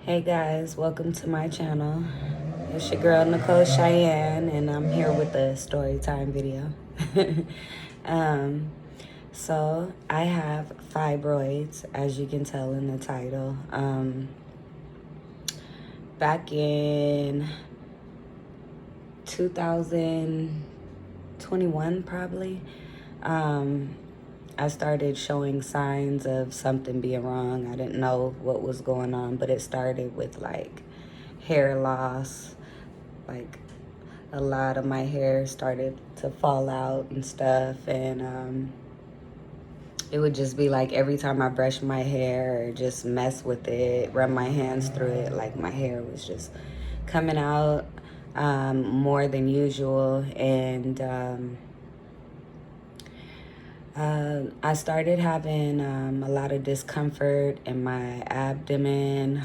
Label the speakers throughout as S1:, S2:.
S1: Hey guys, welcome to my channel. It's your girl Nicole Cheyenne, and I'm here with a story time video. um, so I have fibroids, as you can tell in the title. Back in 2021, probably, I started showing signs of something being wrong. I didn't know what was going on, but it started with like hair loss. Like a lot of my hair started to fall out and stuff, and it would just be like every time I brushed my hair or just mess with it, run my hands through it, like my hair was just coming out more than usual. And I started having a lot of discomfort in my abdomen.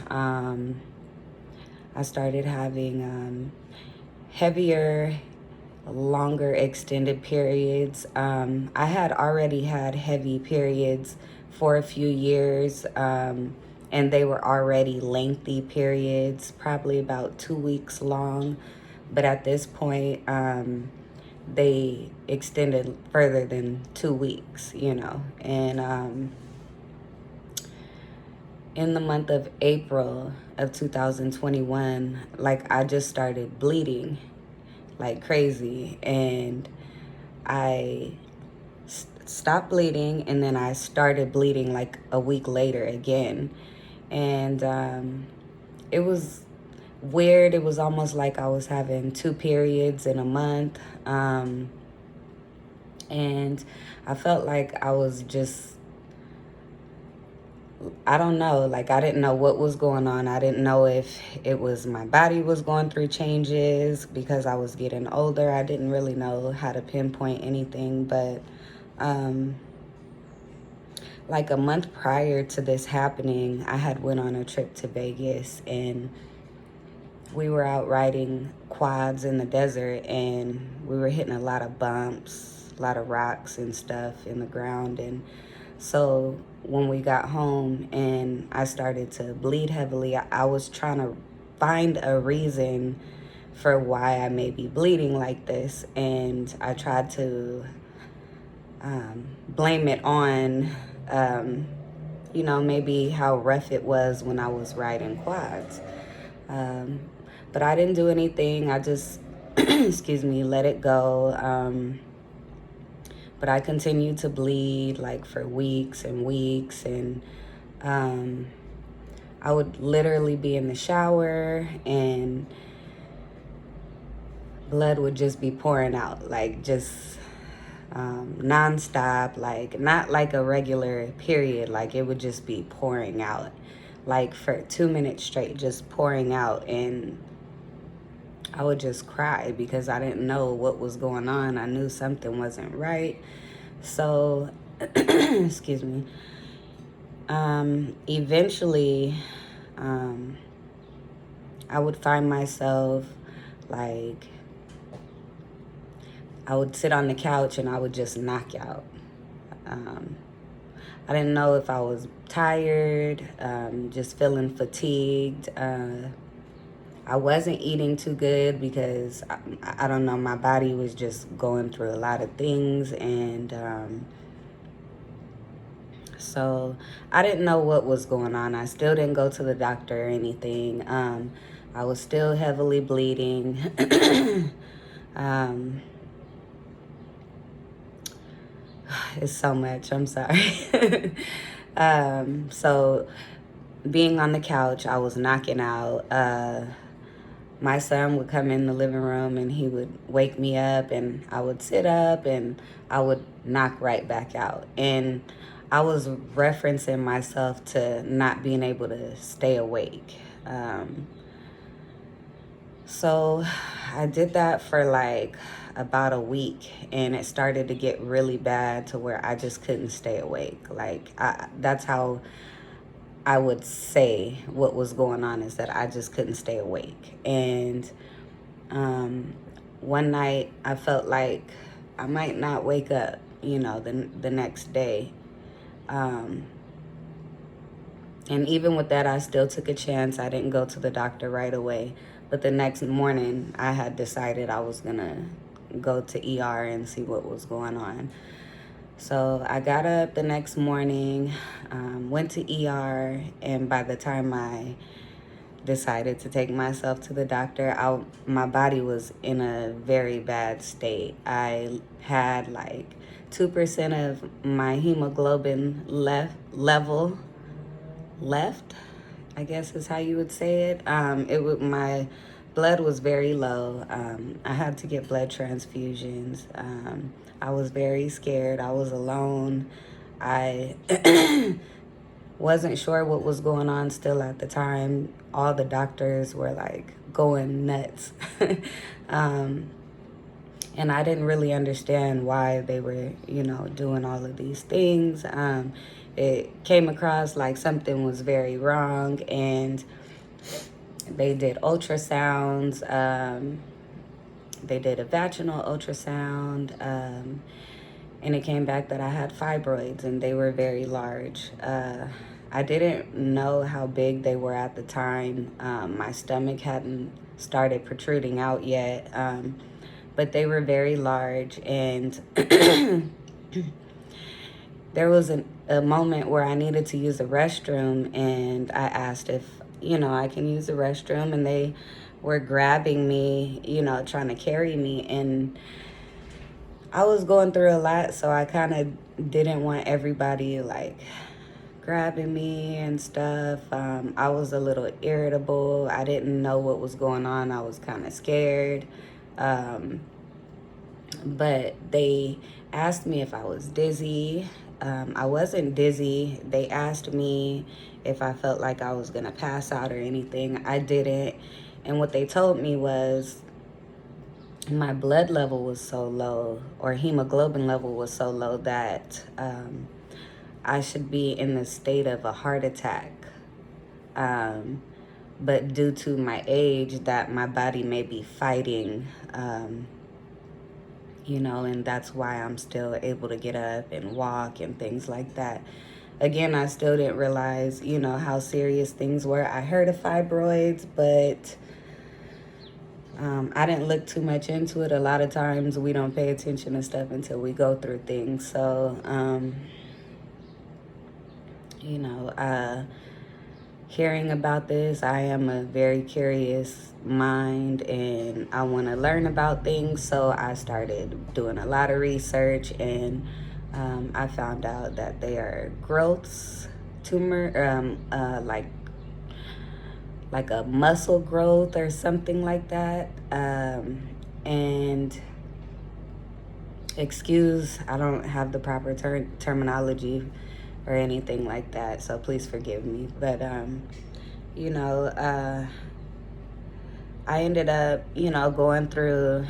S1: I started having heavier, longer extended periods. I had already had heavy periods for a few years, and they were already lengthy periods, probably about 2 weeks long. But at this point, they extended further than 2 weeks, And in the month of April of 2021, like I just started bleeding like crazy, and I stopped bleeding, and then I started bleeding like a week later again. And it was weird. It was almost like I was having two periods in a month. And I felt like I was just, I don't know, like I didn't know what was going on. I didn't know if it was my body was going through changes because I was getting older. I didn't really know how to pinpoint anything, but like a month prior to this happening, I had went on a trip to Vegas, and we were out riding quads in the desert, and we were hitting a lot of bumps, a lot of rocks and stuff in the ground. And so when we got home and I started to bleed heavily, I was trying to find a reason for why I may be bleeding like this. And I tried to blame it on, maybe how rough it was when I was riding quads. But I didn't do anything. I just, excuse me, let it go. But I continued to bleed like for weeks and weeks. And I would literally be in the shower and blood would just be pouring out, like just nonstop, like not like a regular period. Like it would just be pouring out, like for 2 minutes straight, just pouring out. And I would just cry because I didn't know what was going on. I knew something wasn't right. So, excuse me. Eventually, I would find myself like, I would sit on the couch and I would just knock out. I didn't know if I was tired, just feeling fatigued. I wasn't eating too good because I don't know, my body was just going through a lot of things. And so I didn't know what was going on. I still didn't go to the doctor or anything. I was still heavily bleeding. It's so much, I'm sorry. So being on the couch, I was knocking out. My son would come in the living room and he would wake me up, and I would sit up and I would knock right back out. And I was referencing myself to not being able to stay awake. So I did that for like about a week, and it started to get really bad to where I just couldn't stay awake. Like that's how I would say what was going on, is that I just couldn't stay awake. And one night I felt like I might not wake up, the next day. And even with that, I still took a chance. I didn't go to the doctor right away. But the next morning, I had decided I was going to go to ER and see what was going on. So I got up the next morning, went to ER, and by the time I decided to take myself to the doctor, my body was in a very bad state. I had like 2% of my hemoglobin left, I guess is how you would say it. My blood was very low. I had to get blood transfusions. I was very scared. I was alone. I wasn't sure what was going on still at the time. All the doctors were like going nuts. And I didn't really understand why they were, doing all of these things. It came across like something was very wrong, and they did ultrasounds. They did a vaginal ultrasound, and it came back that I had fibroids, and they were very large. I didn't know how big they were at the time. My stomach hadn't started protruding out yet, but they were very large. And there was a moment where I needed to use the restroom, and I asked if, I can use the restroom, and they were grabbing me, trying to carry me. And I was going through a lot, so I kind of didn't want everybody like grabbing me and stuff. I was a little irritable. I didn't know what was going on. I was kind of scared. But they asked me if I was dizzy. I wasn't dizzy. They asked me if I felt like I was gonna pass out or anything. I didn't. And what they told me was my blood level was so low, or hemoglobin level was so low, that I should be in the state of a heart attack. But due to my age, that my body may be fighting, and that's why I'm still able to get up and walk and things like that. Again, I still didn't realize, how serious things were. I heard of fibroids, but I didn't look too much into it. A lot of times we don't pay attention to stuff until we go through things. So, hearing about this, I am a very curious mind, and I want to learn about things. So I started doing a lot of research, and I found out that they are growths, tumor, like a muscle growth or something like that. And I don't have the proper terminology or anything like that, so please forgive me. But, I ended up, going through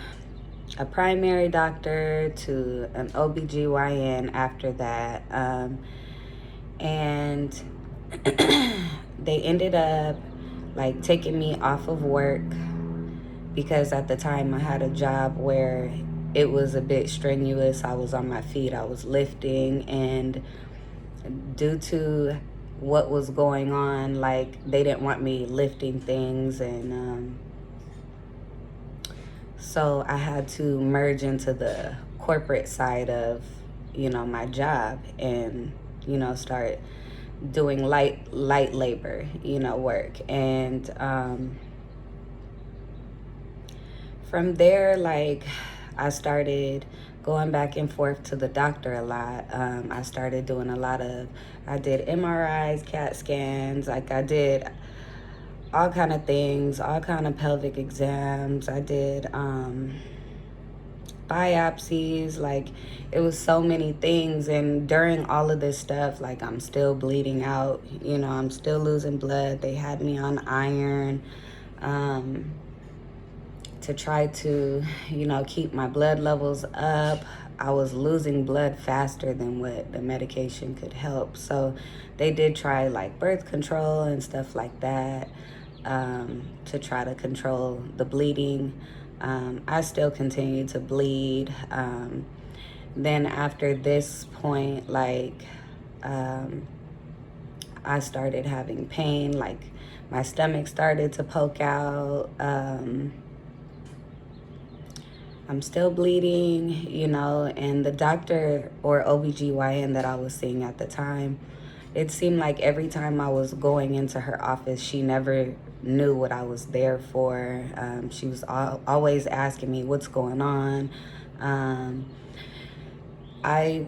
S1: a primary doctor to an OBGYN after that. And they ended up like taking me off of work, because at the time I had a job where it was a bit strenuous. I was on my feet, I was lifting, and due to what was going on, like they didn't want me lifting things, and so I had to merge into the corporate side of, my job, and, start doing light labor, work. And from there, like, I started going back and forth to the doctor a lot. I started doing I did MRIs, CAT scans, like I did all kind of things, all kind of pelvic exams. I did biopsies, like it was so many things. And during all of this stuff, like I'm still bleeding out, I'm still losing blood. They had me on iron to try to, keep my blood levels up. I was losing blood faster than what the medication could help. So they did try like birth control and stuff like that, to try to control the bleeding. I still continued to bleed. Then after this point, like, I started having pain, like my stomach started to poke out. I'm still bleeding, you know, and the doctor or OBGYN that I was seeing at the time, it seemed like every time I was going into her office, she never knew what I was there for. She was always asking me what's going on. I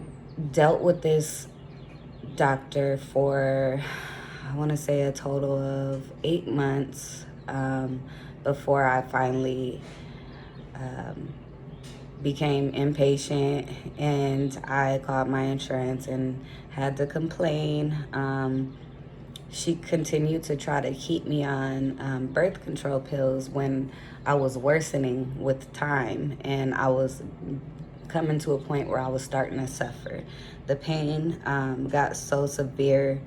S1: dealt with this doctor for, I want to say, a total of 8 months before I finally became impatient, and I called my insurance and had to complain. She continued to try to keep me on birth control pills when I was worsening with time, and I was coming to a point where I was starting to suffer. The pain got so severe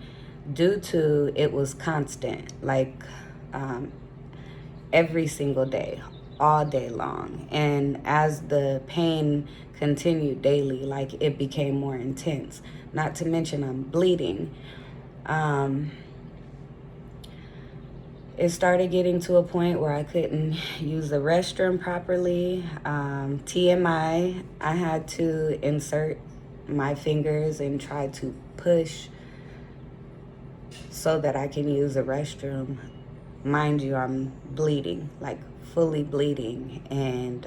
S1: due to it was constant, like every single day, all day long. And as the pain continued daily, like it became more intense. Not to mention I'm bleeding. It started getting to a point where I couldn't use the restroom properly. TMI, I had to insert my fingers and try to push so that I can use the restroom. Mind you, I'm bleeding, like fully bleeding. And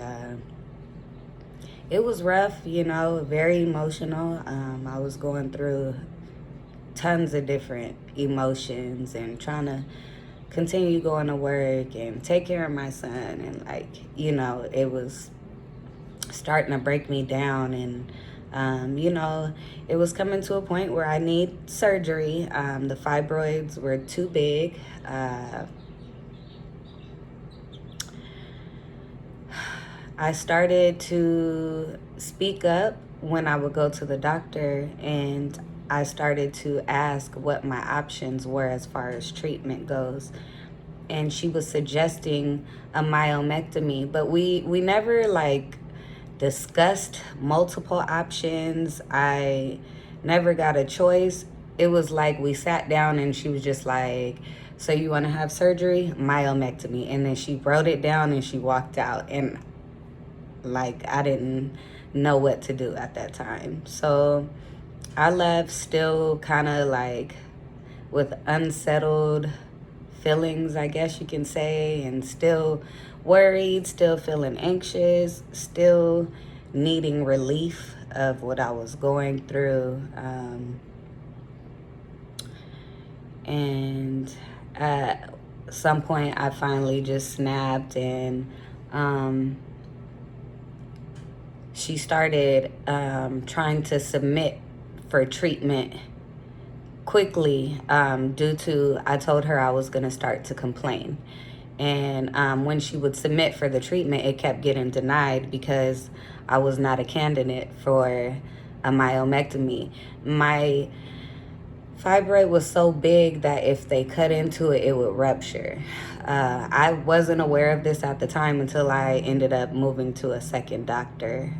S1: it was rough, you know, very emotional. I was going through tons of different emotions and trying to continue going to work and take care of my son, and like, you know, it was starting to break me down. And you know, it was coming to a point where I need surgery. The fibroids were too big. I started to speak up when I would go to the doctor, and I started to ask what my options were as far as treatment goes. And she was suggesting a myomectomy, but we never like discussed multiple options. I never got a choice. It was like we sat down and she was just like, so you want to have surgery? Myomectomy. And then she wrote it down and she walked out. And like, I didn't know what to do at that time. So I left still kind of like with unsettled feelings, I guess you can say, and still worried, still feeling anxious, still needing relief of what I was going through. And at some point I finally just snapped, and she started trying to submit for treatment quickly due to, I told her I was going to start to complain. And when she would submit for the treatment, it kept getting denied because I was not a candidate for a myomectomy. My fibroid was so big that if they cut into it, it would rupture. I wasn't aware of this at the time until I ended up moving to a second doctor.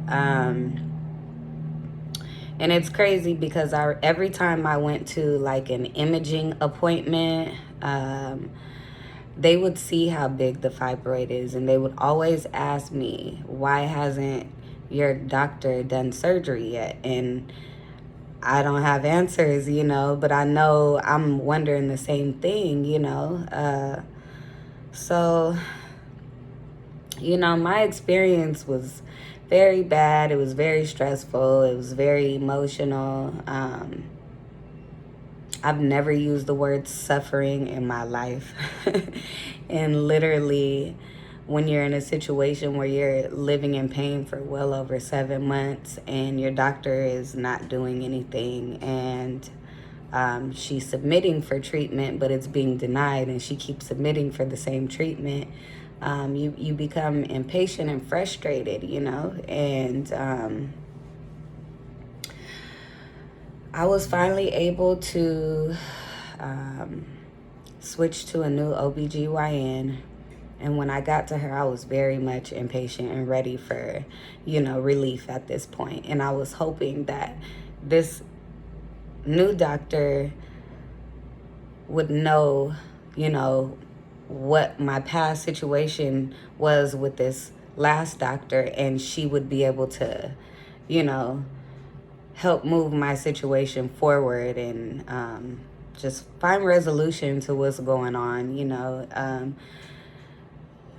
S1: And it's crazy because every time I went to like an imaging appointment, they would see how big the fibroid is, and they would always ask me, why hasn't your doctor done surgery yet? And I don't have answers, you know, but I know I'm wondering the same thing, you know. So, you know, my experience was very bad. It was very stressful. It was very emotional. I've never used the word suffering in my life. And literally, when you're in a situation where you're living in pain for well over 7 months and your doctor is not doing anything, and she's submitting for treatment, but it's being denied, and she keeps submitting for the same treatment, you become impatient and frustrated, you know. And I was finally able to switch to a new OBGYN. And when I got to her, I was very much impatient and ready for, you know, relief at this point. And I was hoping that this new doctor would know, you know, what my past situation was with this last doctor, and she would be able to, you know, help move my situation forward and just find resolution to what's going on, you know.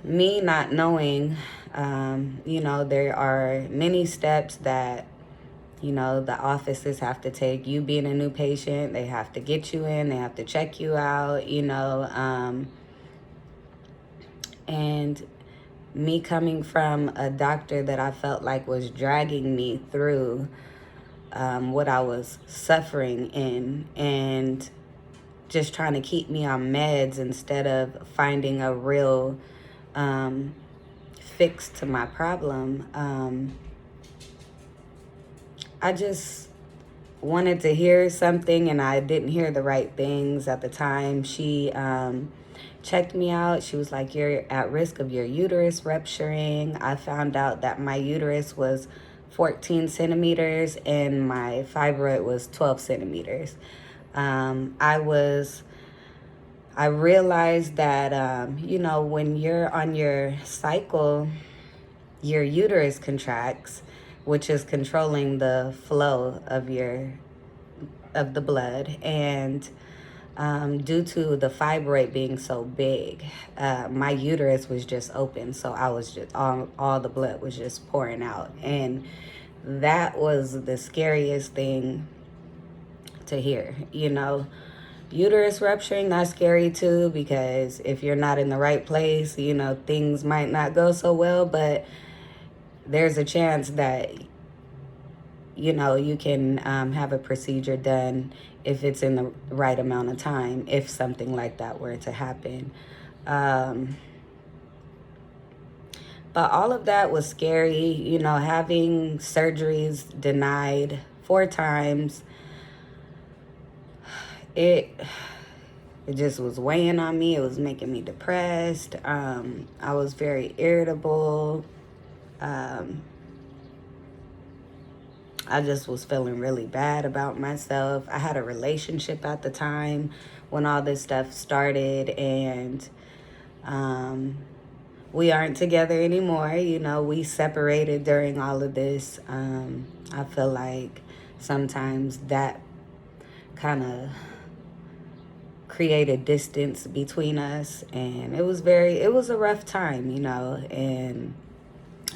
S1: Me not knowing, you know, there are many steps that, you know, the offices have to take. You being a new patient, they have to get you in, they have to check you out, you know. And me coming from a doctor that I felt like was dragging me through what I was suffering in, and just trying to keep me on meds instead of finding a real fix to my problem. I just wanted to hear something, and I didn't hear the right things at the time. She checked me out. She was like, you're at risk of your uterus rupturing. I found out that my uterus was 14 centimeters and my fibroid was 12 centimeters. I realized that, you know, when you're on your cycle, your uterus contracts, which is controlling the flow of the blood. And due to the fibroid being so big, my uterus was just open, so I was just all the blood was just pouring out, and that was the scariest thing to hear. You know, uterus rupturing, that's scary too, because if you're not in the right place, you know, things might not go so well, but there's a chance that, you know, you can have a procedure done if it's in the right amount of time, if something like that were to happen. But all of that was scary, you know, having surgeries denied 4 times. It just was weighing on me. It was making me depressed. I was very irritable. I just was feeling really bad about myself. I had a relationship at the time when all this stuff started, and we aren't together anymore. You know, we separated during all of this. I feel like sometimes that kind of created distance between us, and it was a rough time, you know, and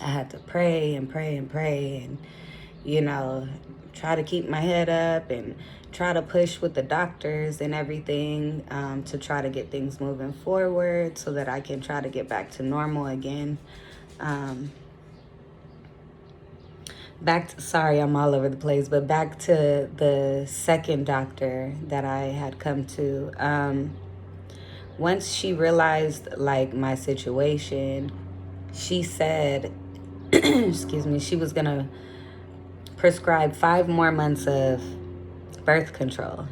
S1: I had to pray and pray and pray and, you know, try to keep my head up and try to push with the doctors and everything to try to get things moving forward so that I can try to get back to normal again. Sorry, I'm all over the place, but back to the second doctor that I had come to. Once she realized, like, my situation, she said, excuse me, she was gonna prescribe 5 more months of birth control.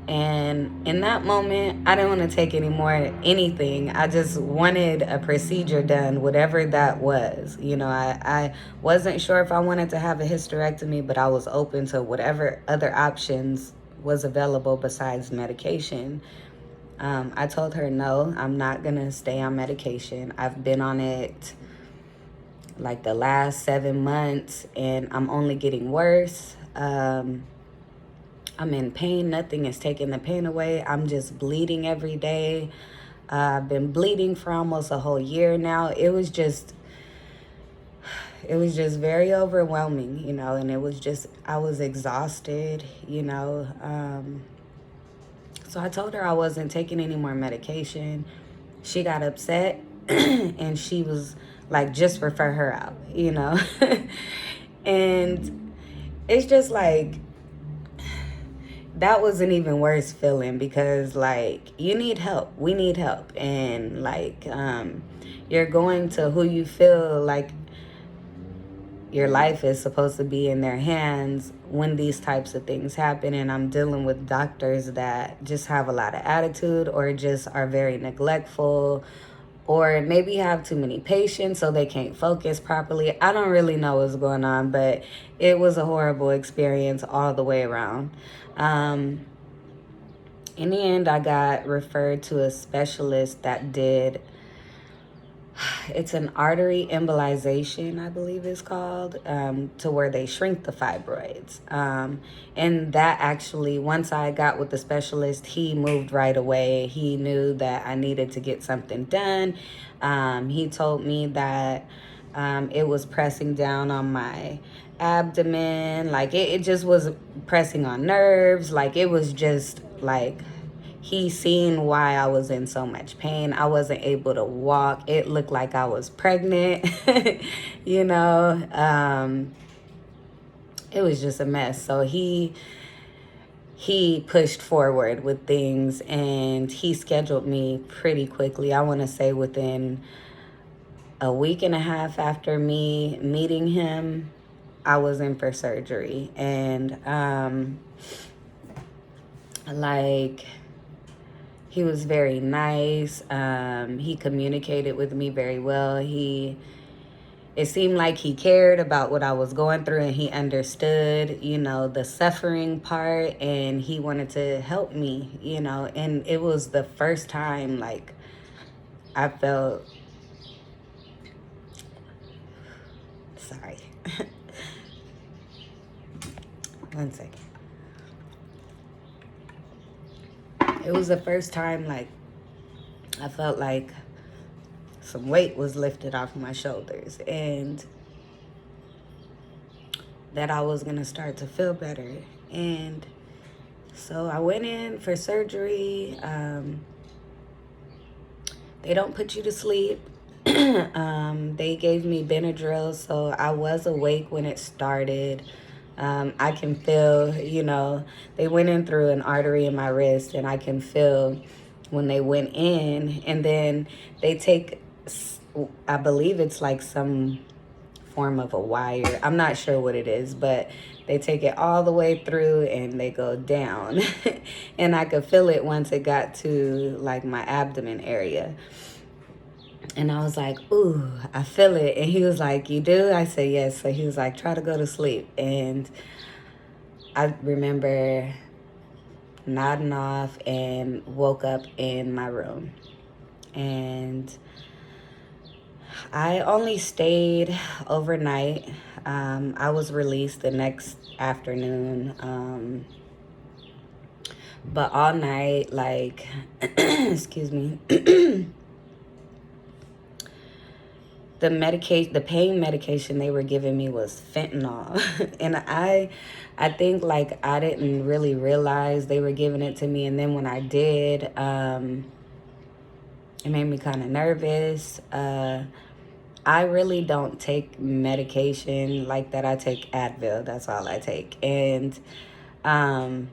S1: And in that moment, I didn't want to take any more anything. I just wanted a procedure done, whatever that was. You know, I wasn't sure if I wanted to have a hysterectomy, but I was open to whatever other options was available besides medication. I told her, no, I'm not going to stay on medication. I've been on it like the last 7 months, and I'm only getting worse. I'm in pain. Nothing is taking the pain away. I'm just bleeding every day. I've been bleeding for almost a whole year now. It was just very overwhelming, you know, and I was exhausted, you know. So I told her I wasn't taking any more medication. She got upset and she was like, just refer her out, you know. And it's just like, that was an even worse feeling, because like, you need help, we need help, and like you're going to who you feel like your life is supposed to be in their hands when these types of things happen. And I'm dealing with doctors that just have a lot of attitude, or just are very neglectful, or maybe have too many patients so they can't focus properly. I don't really know what's going on, but it was a horrible experience all the way around. In the end, I got referred to a specialist that did, it's an artery embolization, I believe it's called, to where they shrink the fibroids. And that actually, once I got with the specialist, he moved right away. He knew that I needed to get something done. He told me that it was pressing down on my abdomen. Like it just was pressing on nerves. Like it was just like, he seen why I was in so much pain. I wasn't able to walk. It looked like I was pregnant, you know. It was just a mess. So he pushed forward with things, and he scheduled me pretty quickly. I want to say within a week and a half after me meeting him, I was in for surgery. And like, he was very nice. He communicated with me very well. It seemed like he cared about what I was going through, and he understood, you know, the suffering part, and he wanted to help me, you know. And it was the first time, like, I felt, sorry. One second. It was the first time, like, I felt like some weight was lifted off my shoulders, and that I was gonna start to feel better. And so I went in for surgery. They don't put you to sleep. They gave me Benadryl, so I was awake when it started. I can feel, you know, they went in through an artery in my wrist, and I can feel when they went in, and then they take, I believe it's like some form of a wire. I'm not sure what it is, but they take it all the way through and they go down. And I could feel it once it got to like my abdomen area. And I was like, ooh, I feel it. And he was like, you do? I said, yes. So he was like, try to go to sleep. And I remember nodding off and woke up in my room. And I only stayed overnight. I was released the next afternoon. But all night, like, excuse me, the pain medication they were giving me was fentanyl. And I think, like, I didn't really realize they were giving it to me. And then when I did, it made me kind of nervous. I really don't take medication like that. I take Advil. That's all I take. And I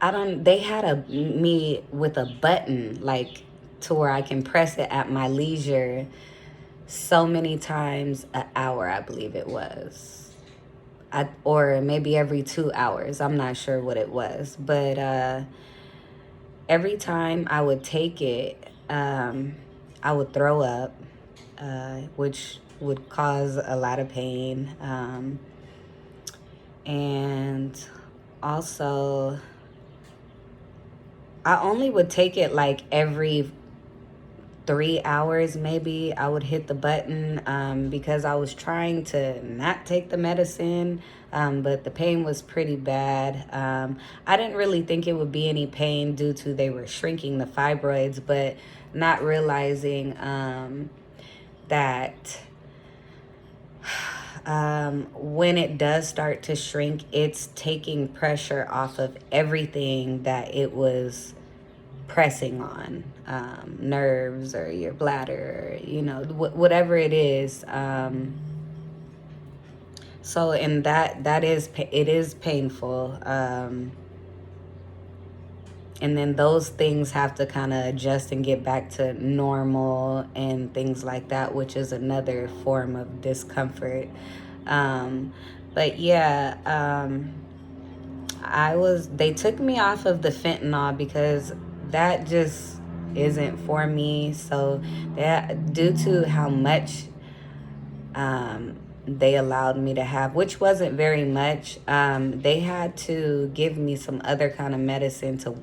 S1: don't, they had me with a button, like, to where I can press it at my leisure so many times an hour, I believe it was. Or maybe every 2 hours. I'm not sure what it was. But every time I would take it, I would throw up, which would cause a lot of pain. And also, I only would take it like every 3 hours, maybe. I would hit the button because I was trying to not take the medicine, but the pain was pretty bad. I didn't really think it would be any pain due to they were shrinking the fibroids, but not realizing that when it does start to shrink, it's taking pressure off of everything that it was pressing on, nerves or your bladder, you know, whatever it is. So, and it is painful. And then those things have to kind of adjust and get back to normal and things like that, which is another form of discomfort. But yeah, they took me off of the fentanyl because that just isn't for me. So that, due to how much they allowed me to have, which wasn't very much. They had to give me some other kind of medicine to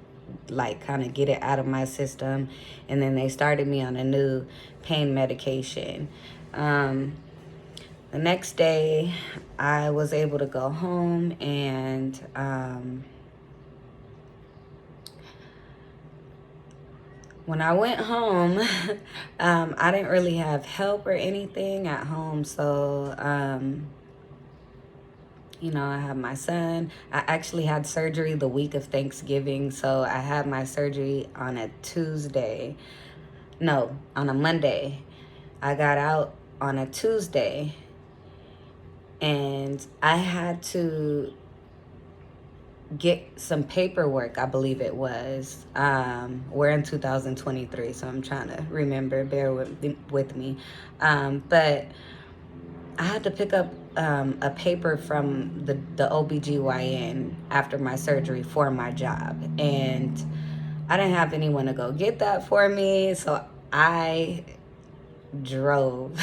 S1: like kind of get it out of my system, and then they started me on a new pain medication. The next day I was able to go home, and when I went home, I didn't really have help or anything at home. So, I have my son. I actually had surgery the week of Thanksgiving. So I had my surgery on a Tuesday. No, on a Monday. I got out on a Tuesday. And I had to get some paperwork, I believe it was. We're in 2023, so I'm trying to remember. Bear with me. But I had to pick up a paper from the OBGYN after my surgery for my job. And I didn't have anyone to go get that for me, so I drove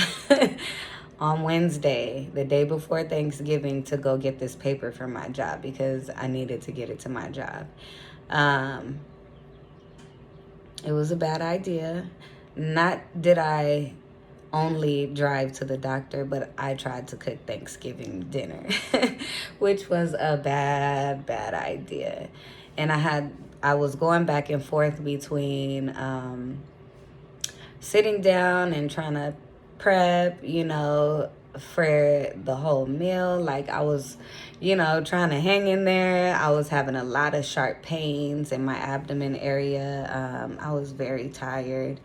S1: on Wednesday, the day before Thanksgiving, to go get this paper for my job because I needed to get it to my job. It was a bad idea. Not did I only drive to the doctor, but I tried to cook Thanksgiving dinner, which was a bad idea. And I was going back and forth between sitting down and trying to prep, for the whole meal. Like I was, trying to hang in there. I was having a lot of sharp pains in my abdomen area. I was very tired,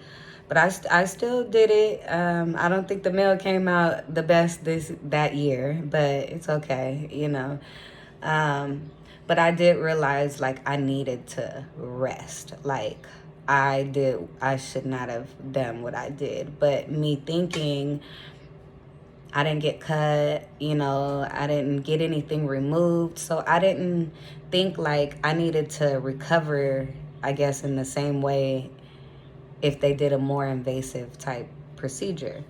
S1: but I still did it. I don't think the meal came out the best that year, but it's okay, But I did realize like I needed to rest. Like I should not have done what I did. But me thinking I didn't get cut, I didn't get anything removed. So I didn't think like I needed to recover, I guess, in the same way if they did a more invasive type procedure.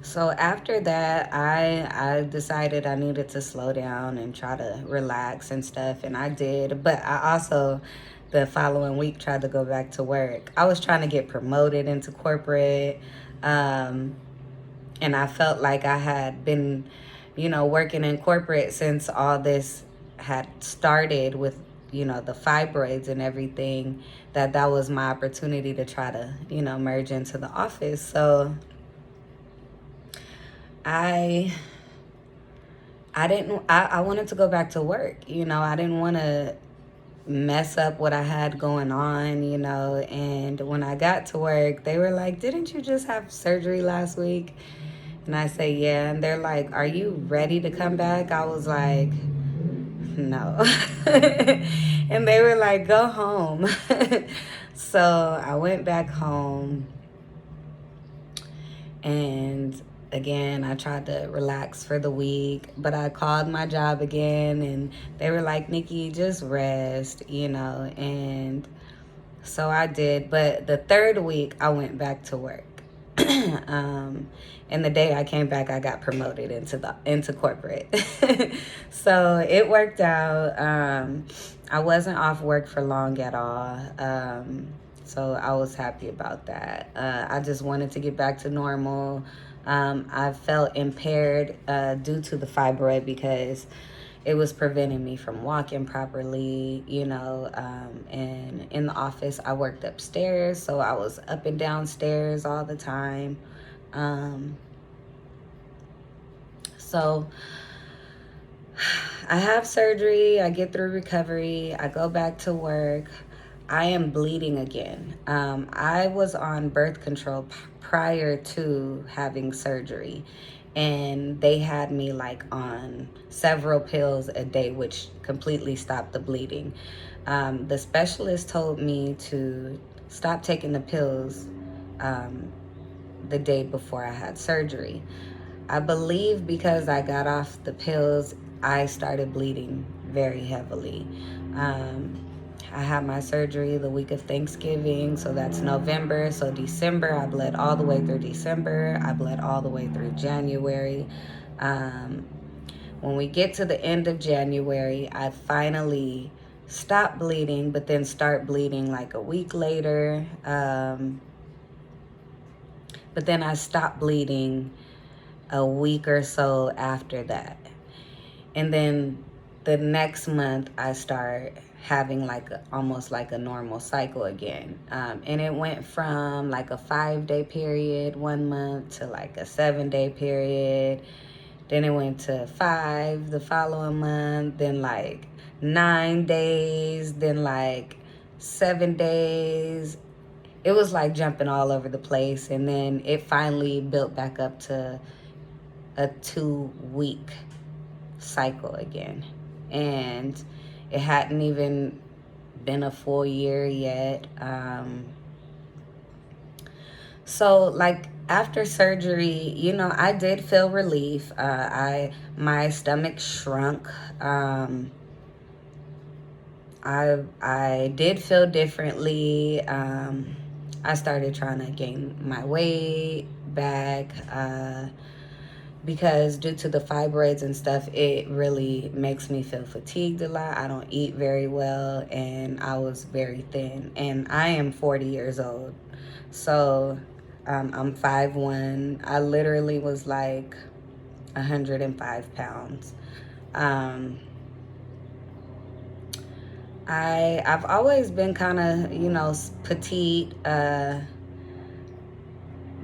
S1: So after that, I decided I needed to slow down and try to relax and stuff, and I did. But I also, the following week, tried to go back to work. I was trying to get promoted into corporate, and I felt like I had been, working in corporate since all this had started with, the fibroids and everything, that was my opportunity to try to, merge into the office. So I wanted to go back to work. I didn't want to mess up what I had going on, and when I got to work, they were like, "Didn't you just have surgery last week?" And I say, "Yeah." And they're like, "Are you ready to come back?" I was like, "No." And they were like, "Go home." So I went back home, and again, I tried to relax for the week, but I called my job again, and they were like, "Nikki, just rest," and so I did. But the third week, I went back to work. And the day I came back, I got promoted into corporate. So it worked out. I wasn't off work for long at all. So I was happy about that. I just wanted to get back to normal. I felt impaired due to the fibroid because it was preventing me from walking properly, and in the office, I worked upstairs, so I was up and downstairs all the time. So I have surgery, I get through recovery, I go back to work. I am bleeding again. I was on birth control prior to having surgery, and they had me like on several pills a day, which completely stopped the bleeding. The specialist told me to stop taking the pills the day before I had surgery. I believe because I got off the pills, I started bleeding very heavily. I had my surgery the week of Thanksgiving, so that's November. So December, I bled all the way through December. I bled all the way through January. When we get to the end of January, I finally stop bleeding, but then start bleeding like a week later. But then I stopped bleeding a week or so after that. And then the next month I start having like almost like a normal cycle again. And it went from like a 5-day period 1 month to like a 7-day period. Then it went to 5 the following month, then like 9 days, then like 7 days. It was like jumping all over the place. And then it finally built back up to a 2-week cycle again. And it hadn't even been a full year yet. So like after surgery, you know, I did feel relief. My stomach shrunk. I did feel differently. I started trying to gain my weight back because due to the fibroids and stuff, it really makes me feel fatigued a lot. I don't eat very well, and I was very thin. And I am 40 years old. So I'm 5'1". I literally was like 105 pounds. I've always been kind of, you know, petite,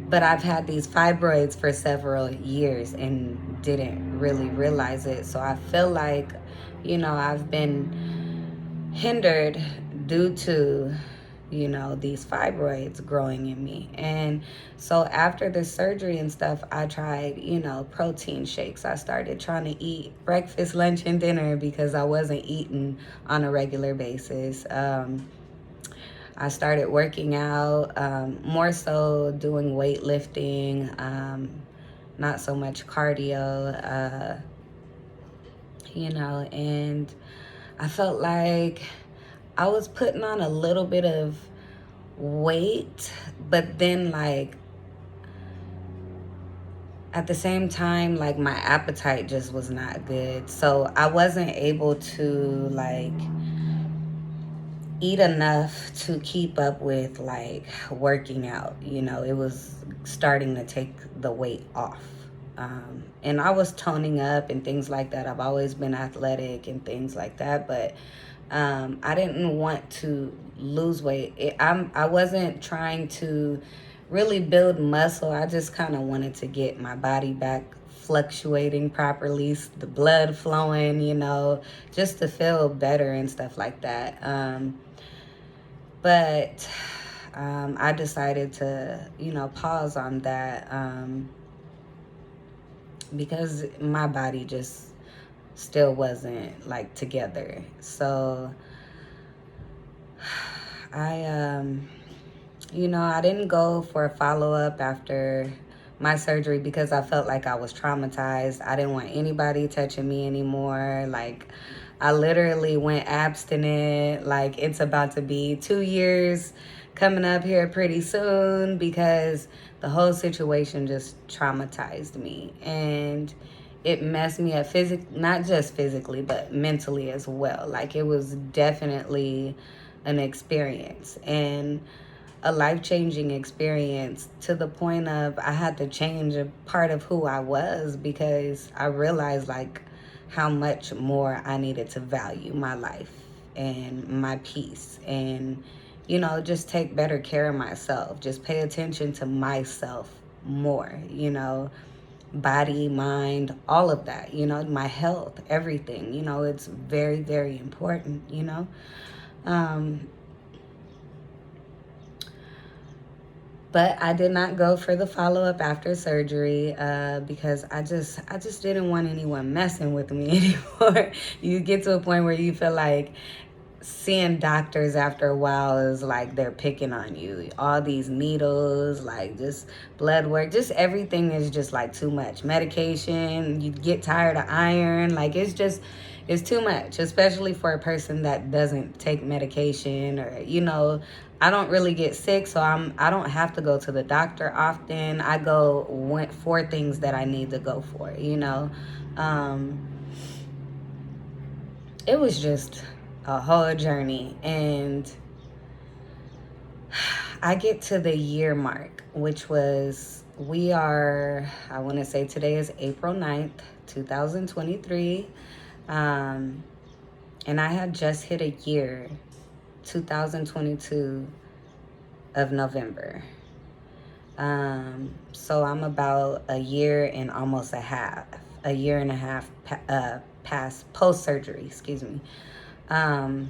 S1: but I've had these fibroids for several years and didn't really realize it. So I feel like, you know, I've been hindered due to, you know, these fibroids growing in me. And so after the surgery and stuff, I tried, you know, protein shakes. I started trying to eat breakfast, lunch, and dinner because I wasn't eating on a regular basis. I started working out, more so doing weightlifting, not so much cardio, you know, and I felt like I was putting on a little bit of weight, but then like at the same time, like my appetite just was not good. So I wasn't able to like eat enough to keep up with like working out. You know, it was starting to take the weight off. And I was toning up and things like that. I've always been athletic and things like that, but I didn't want to lose weight. I wasn't trying to really build muscle. I just kind of wanted to get my body back fluctuating properly, the blood flowing, you know, just to feel better and stuff like that. But I decided to, you know, pause on that because my body just still wasn't like together. So you know, I didn't go for a follow-up after my surgery because I felt like I was traumatized. I didn't want anybody touching me anymore. Like, I literally went abstinent. Like, it's about to be 2 years coming up here pretty soon because the whole situation just traumatized me. And it messed me up not just physically, but mentally as well. Like, it was definitely an experience and a life-changing experience to the point of I had to change a part of who I was because I realized like how much more I needed to value my life and my peace and, you know, just take better care of myself. Just pay attention to myself more, you know, body, mind, all of that, you know, my health, everything, you know, it's very, very important, you know. But I did not go for the follow-up after surgery because I just didn't want anyone messing with me anymore. You get to a point where you feel like seeing doctors after a while is like they're picking on you. All these needles, like just blood work, just everything is just like too much. Medication, you get tired of iron. Like it's it's too much, especially for a person that doesn't take medication, or, you know, I don't really get sick, so I don't have to go to the doctor often. I go for things that I need to go for, you know. It was just a whole journey, and I get to the year mark, which was, I want to say today is April 9th, 2023. And I had just hit a year, 2022 of November. So I'm about a year and almost a year and a half past post-surgery, excuse me. And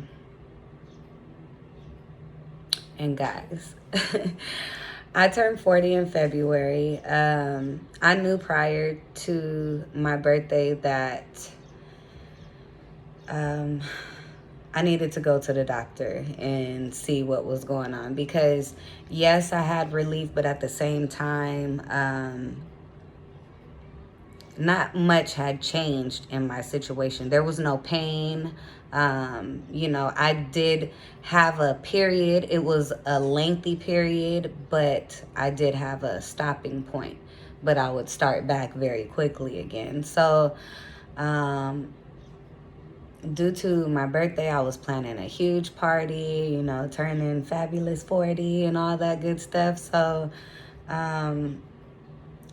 S1: guys, I turned 40 in February. I knew prior to my birthday that I needed to go to the doctor and see what was going on, because yes, I had relief, but at the same time, not much had changed in my situation. There was no pain. You know, I did have a period. It was a lengthy period, but I did have a stopping point, but I would start back very quickly again. So, due to my birthday, I was planning a huge party, you know, turning fabulous 40 and all that good stuff. So,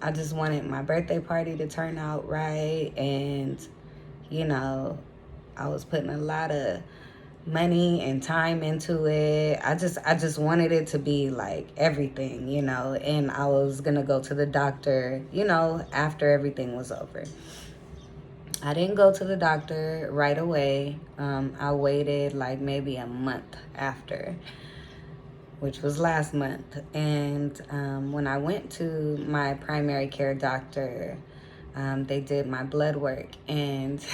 S1: I just wanted my birthday party to turn out right. And, you know, I was putting a lot of money and time into it. I just wanted it to be like everything, you know, and I was going to go to the doctor, you know, after everything was over. I didn't go to the doctor right away. I waited like maybe a month after, which was last month. And when I went to my primary care doctor, they did my blood work, and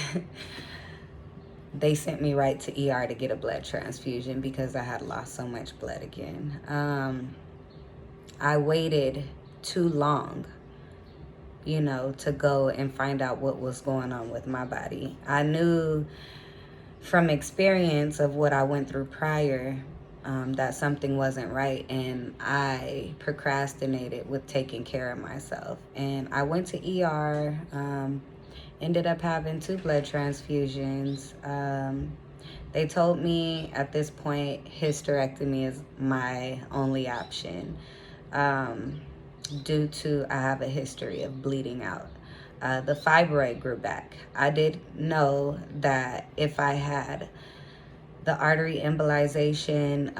S1: they sent me right to ER to get a blood transfusion because I had lost so much blood again. I waited too long, you know, to go and find out what was going on with my body. I knew from experience of what I went through prior, that something wasn't right, and I procrastinated with taking care of myself. And I went to ER, ended up having 2 blood transfusions. They told me at this point hysterectomy is my only option, due to I have a history of bleeding out. The fibroid grew back. I did know that if I had the artery embolization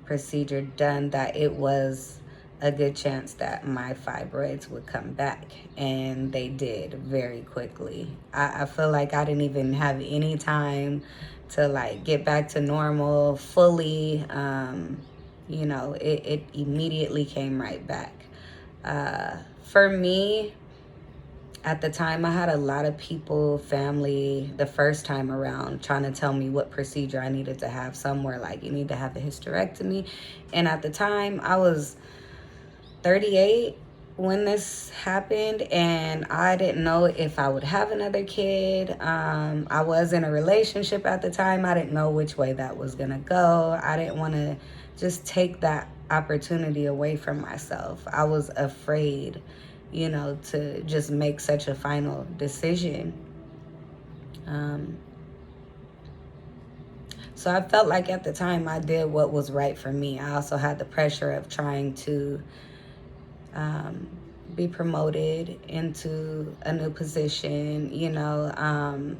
S1: procedure done, that it was a good chance that my fibroids would come back, and they did very quickly. I feel like I didn't even have any time to like get back to normal fully. You know, it immediately came right back. For me, at the time, I had a lot of people, family, the first time around, trying to tell me what procedure I needed to have. Somewhere like, you need to have a hysterectomy. And at the time, I was 38 when this happened, and I didn't know if I would have another kid. I was in a relationship at the time. I didn't know which way that was going to go. I didn't want to just take that opportunity away from myself. I was afraid, you know, to just make such a final decision. So I felt like at the time I did what was right for me. I also had the pressure of trying to be promoted into a new position, you know.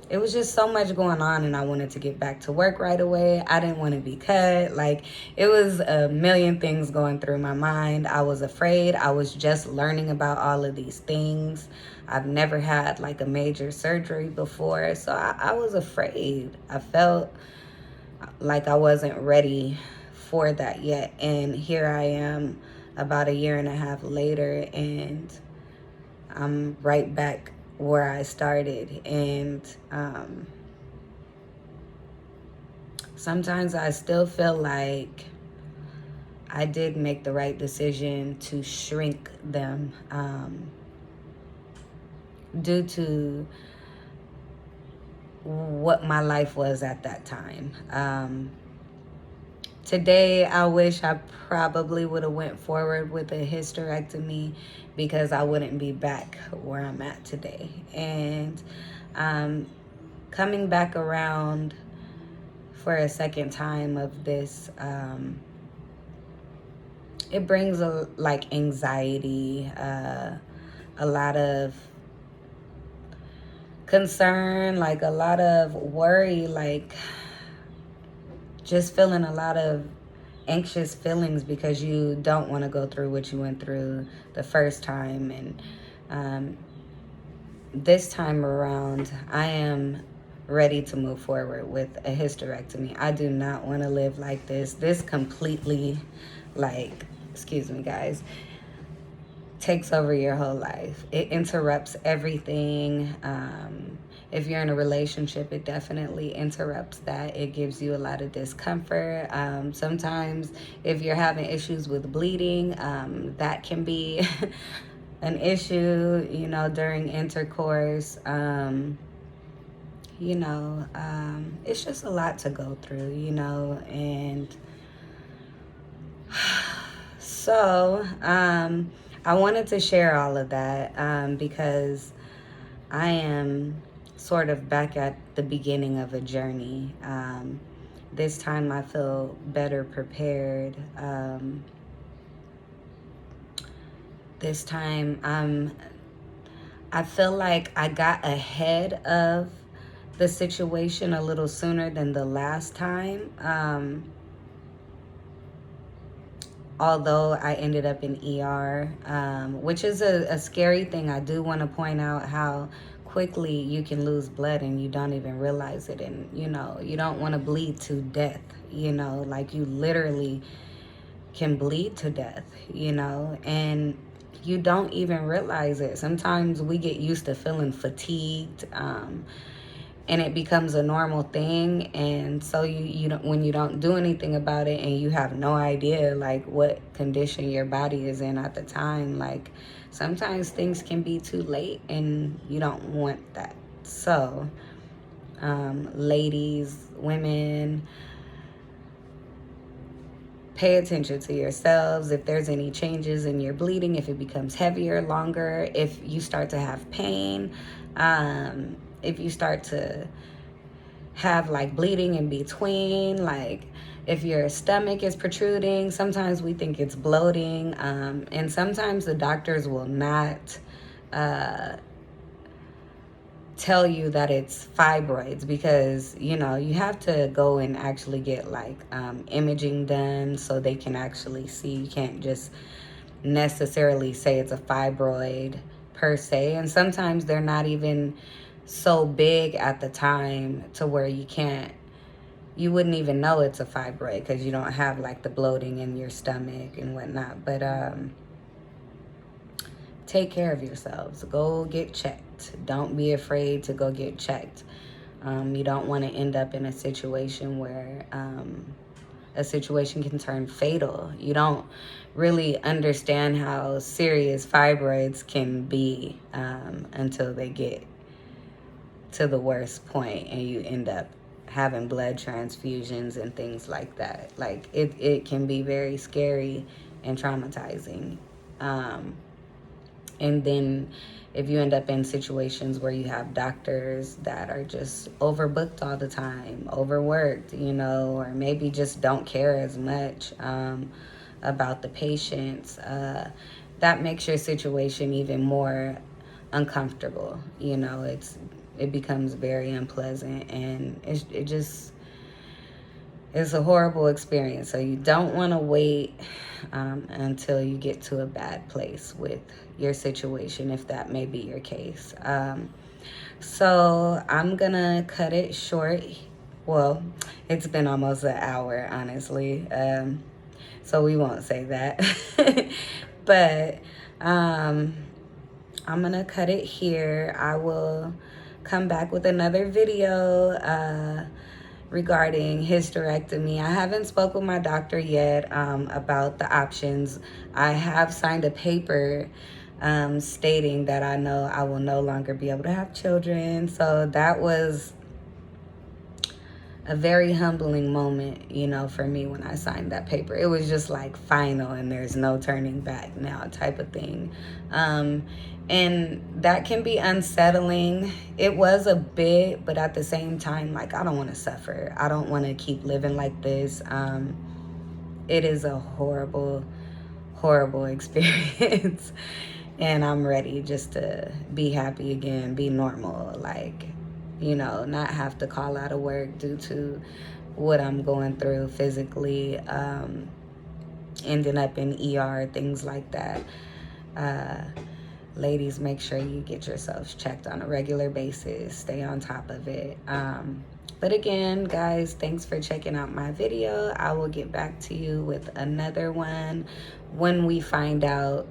S1: It was just so much going on, and I wanted to get back to work right away. I didn't want to be cut. Like, it was a million things going through my mind. I was afraid. I was just learning about all of these things. I've never had like a major surgery before, so I was afraid. I felt like I wasn't ready for that yet. And here I am about a year and a half later, and I'm right back where I started. And sometimes I still feel like I did make the right decision to shrink them, due to what my life was at that time. Today, I wish I probably would have went forward with a hysterectomy, because I wouldn't be back where I'm at today. And coming back around for a second time of this, it brings like anxiety, a lot of concern, like a lot of worry, like just feeling a lot of anxious feelings because you don't want to go through what you went through the first time. And this time around, I am ready to move forward with a hysterectomy. I do not want to live like this. This completely, like, excuse me, guys, takes over your whole life. It interrupts everything. If you're in a relationship, it definitely interrupts that. It gives you a lot of discomfort. Sometimes if you're having issues with bleeding, that can be an issue, you know, during intercourse. It's just a lot to go through, you know. And so I wanted to share all of that because I am sort of back at the beginning of a journey. This time I feel better prepared. This time I feel like I got ahead of the situation a little sooner than the last time. Although I ended up in ER, which is a scary thing. I do want to point out how quickly you can lose blood and you don't even realize it. And, you know, you don't want to bleed to death, you know, like you literally can bleed to death, you know, and you don't even realize it. Sometimes we get used to feeling fatigued, and it becomes a normal thing. And so you don't, when you don't do anything about it and you have no idea like what condition your body is in at the time, like sometimes things can be too late and you don't want that. So ladies, women, pay attention to yourselves. If there's any changes in your bleeding, if it becomes heavier, longer, if you start to have pain, if you start to have like bleeding in between, like if your stomach is protruding, sometimes we think it's bloating, and sometimes the doctors will not tell you that it's fibroids, because you know you have to go and actually get like imaging done so they can actually see. You can't just necessarily say it's a fibroid per se, and sometimes they're not even so big at the time to where you wouldn't even know it's a fibroid because you don't have like the bloating in your stomach and whatnot. But take care of yourselves. Go get checked. Don't be afraid to go get checked. You don't want to end up in a situation where a situation can turn fatal. You don't really understand how serious fibroids can be until they get to the worst point and you end up having blood transfusions and things like that. Like it can be very scary and traumatizing. And then if you end up in situations where you have doctors that are just overbooked all the time, overworked, you know, or maybe just don't care as much about the patients, that makes your situation even more uncomfortable. You know, it becomes very unpleasant, and it's a horrible experience. So you don't want to wait until you get to a bad place with your situation, if that may be your case. So I'm gonna cut it short. Well, it's been almost an hour, honestly. So we won't say that. But I'm gonna cut it here. I will come back with another video regarding hysterectomy. I haven't spoke with my doctor yet about the options. I have signed a paper stating that I know I will no longer be able to have children. So that was a very humbling moment, you know, for me when I signed that paper. It was just like final and there's no turning back now type of thing. And that can be unsettling. It was a bit, but at the same time, like, I don't want to suffer. I don't want to keep living like this. It is a horrible, horrible experience. And I'm ready just to be happy again, be normal, like, you know, not have to call out of work due to what I'm going through physically, ending up in ER, things like that. Ladies, make sure you get yourselves checked on a regular basis. Stay on top of it. But again, guys, thanks for checking out my video. I will get back to you with another one when we find out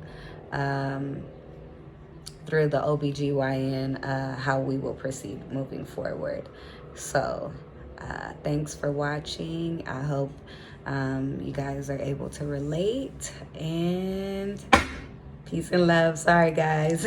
S1: through the OBGYN how we will proceed moving forward. So thanks for watching. I hope you guys are able to relate, and peace and love. Sorry, guys.